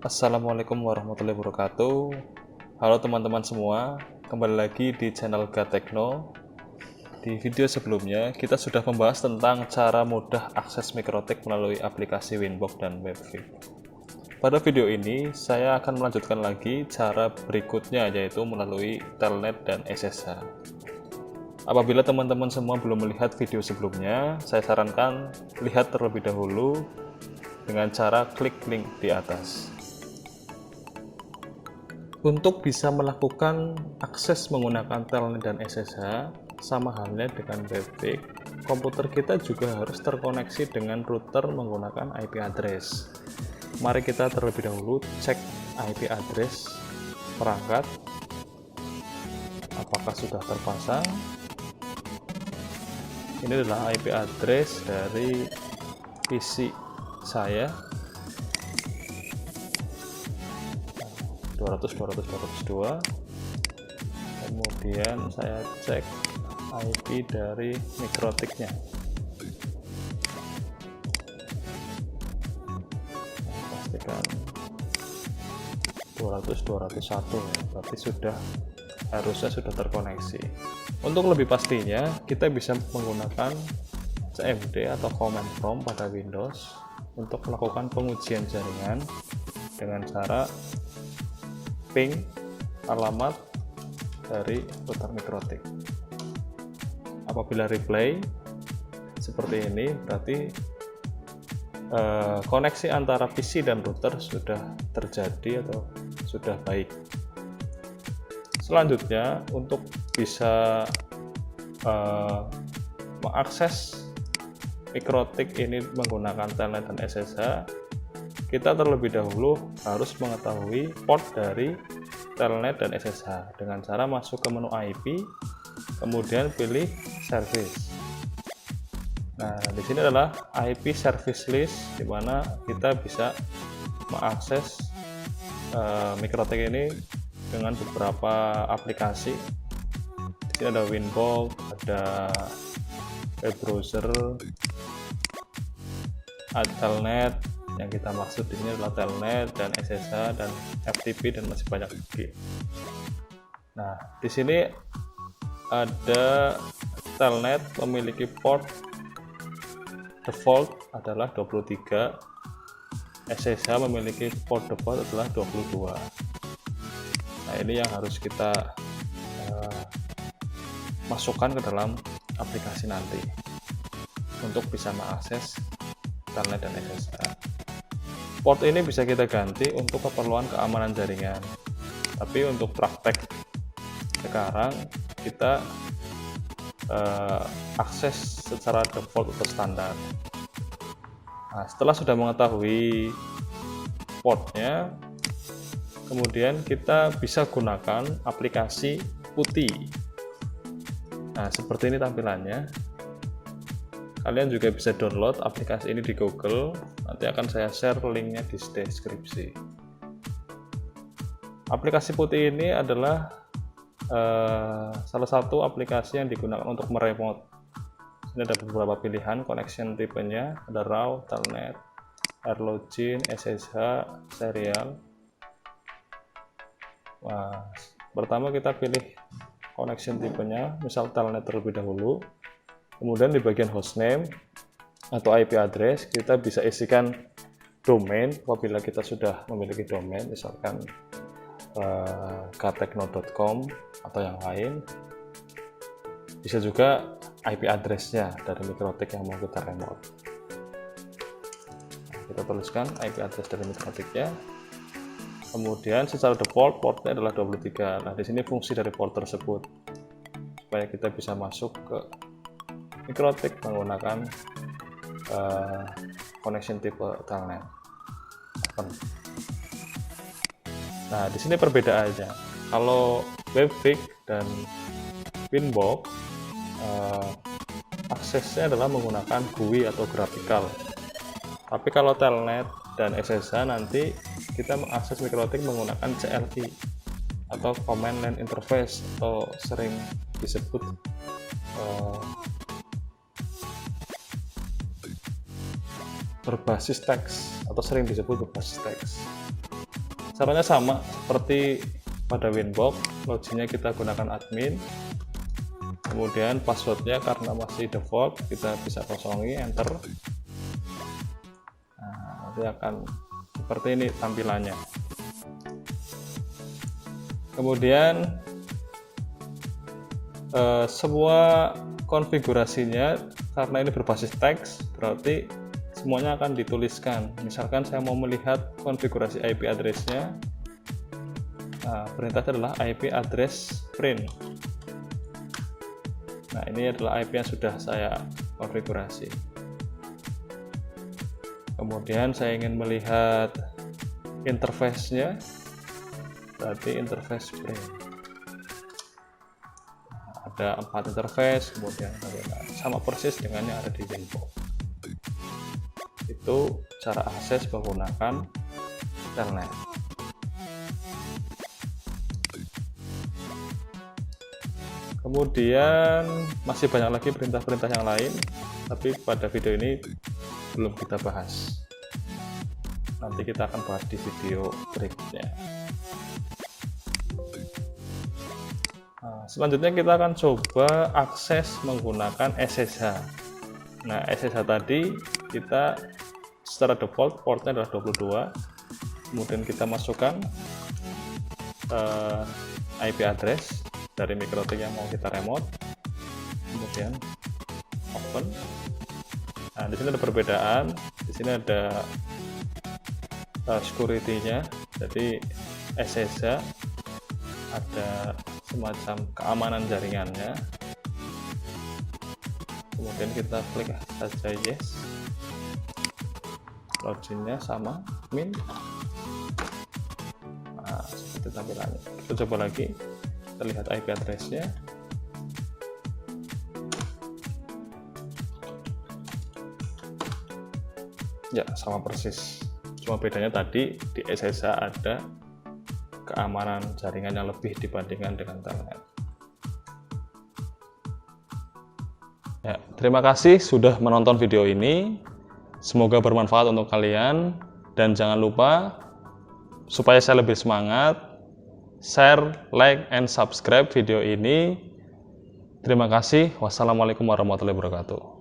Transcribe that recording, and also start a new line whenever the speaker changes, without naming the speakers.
Assalamualaikum warahmatullahi wabarakatuh. Halo teman-teman semua, kembali lagi di channel Gatekno. Di video sebelumnya kita sudah membahas tentang cara mudah akses mikrotik melalui aplikasi Winbox dan Webfig. Pada video ini saya akan melanjutkan lagi cara berikutnya, yaitu melalui Telnet dan SSH. Apabila teman-teman semua belum melihat video sebelumnya, saya sarankan lihat terlebih dahulu dengan cara klik link di atas. Untuk bisa melakukan akses menggunakan Telnet dan SSH, sama halnya dengan Webfig, komputer kita juga harus terkoneksi dengan router menggunakan IP address. Mari kita terlebih dahulu cek IP address perangkat, apakah sudah terpasang. Ini adalah IP address dari PC saya, 200.200.202. Kemudian saya cek IP dari mikrotiknya, pastikan 200.201 ya, berarti harusnya sudah terkoneksi. Untuk lebih pastinya kita bisa menggunakan CMD atau command prompt pada Windows untuk melakukan pengujian jaringan dengan cara ping alamat dari router mikrotik. Apabila replay seperti ini, berarti koneksi antara PC dan router sudah terjadi atau sudah baik. Selanjutnya, untuk bisa mengakses mikrotik ini menggunakan Telnet dan SSH, kita terlebih dahulu harus mengetahui port dari Telnet dan SSH dengan cara masuk ke menu IP, kemudian pilih service. Nah, di sini adalah IP service list, di mana kita bisa mengakses mikrotik ini dengan beberapa aplikasi. Di sini ada Winbox, ada web browser, ada Telnet. Yang kita maksud di sini adalah Telnet dan SSH dan FTP dan masih banyak lagi. Nah, di sini ada Telnet memiliki port default adalah 23, SSH memiliki port default adalah 22. Nah, ini yang harus kita masukkan ke dalam aplikasi nanti untuk bisa mengakses Telnet dan SSH. Port ini bisa kita ganti untuk keperluan keamanan jaringan, tapi untuk praktek sekarang kita akses secara default atau standar. Nah, setelah sudah mengetahui portnya, kemudian kita bisa gunakan aplikasi PuTTY. Nah, seperti ini tampilannya. Kalian juga bisa download aplikasi ini di Google, nanti akan saya share linknya di deskripsi. Aplikasi PuTTY ini adalah salah satu aplikasi yang digunakan untuk meremote. Ini ada beberapa pilihan connection tipenya, ada RAW, Telnet, AirLogin, SSH, serial. Nah, pertama kita pilih connection tipenya, misal Telnet terlebih dahulu. Kemudian di bagian hostname atau IP address kita bisa isikan domain apabila kita sudah memiliki domain, misalkan gatekno.com atau yang lain. Bisa juga IP address-nya dari mikrotik yang mau kita remote. Kita tuliskan IP address dari mikrotiknya. Kemudian secara default portnya adalah 23. Nah, di sini fungsi dari port tersebut supaya kita bisa masuk ke mikrotik menggunakan connection tipe Telnet. Nah, di sini perbedaannya. Kalau Webfig dan Winbox aksesnya adalah menggunakan GUI atau graphical. Tapi kalau Telnet dan SSH nanti kita mengakses mikrotik menggunakan CLI atau Command Line Interface, atau sering disebut berbasis teks atau sering disebut berbasis teks. Caranya sama seperti pada Winbox, loginnya kita gunakan admin, kemudian passwordnya karena masih default kita bisa kosongi, enter. Nah, nanti akan seperti ini tampilannya. Kemudian semua konfigurasinya karena ini berbasis teks, berarti semuanya akan dituliskan. Misalkan saya mau melihat konfigurasi IP address-nya, nah, perintahnya adalah IP address print. Nah, ini adalah IP yang sudah saya konfigurasi. Kemudian saya ingin melihat interface-nya, berarti interface print. Nah, ada 4 interface, kemudian sama persis dengan yang ada di Winbox. Itu cara akses menggunakan Telnet. Kemudian masih banyak lagi perintah-perintah yang lain, tapi pada video ini belum kita bahas. Nanti kita akan bahas di video berikutnya. Nah, selanjutnya kita akan coba akses menggunakan SSH. Nah, SSH tadi kita secara default portnya adalah 22, kemudian kita masukkan IP address dari MikroTik yang mau kita remote, kemudian open. Nah, di sini ada perbedaan, di sini ada security-nya, jadi SSH ada semacam keamanan jaringannya. Kemudian kita klik saja yes, loginnya sama min. Nah, seperti tampilannya. Kita coba lagi, kita lihat IP address-nya. Ya, sama persis, cuma bedanya tadi di SSH ada keamanan jaringan yang lebih dibandingkan dengan Telnet. Ya, terima kasih sudah menonton video ini. Semoga bermanfaat untuk kalian, dan jangan lupa supaya saya lebih semangat, share, like, and subscribe video ini. Terima kasih. Wassalamualaikum warahmatullahi wabarakatuh.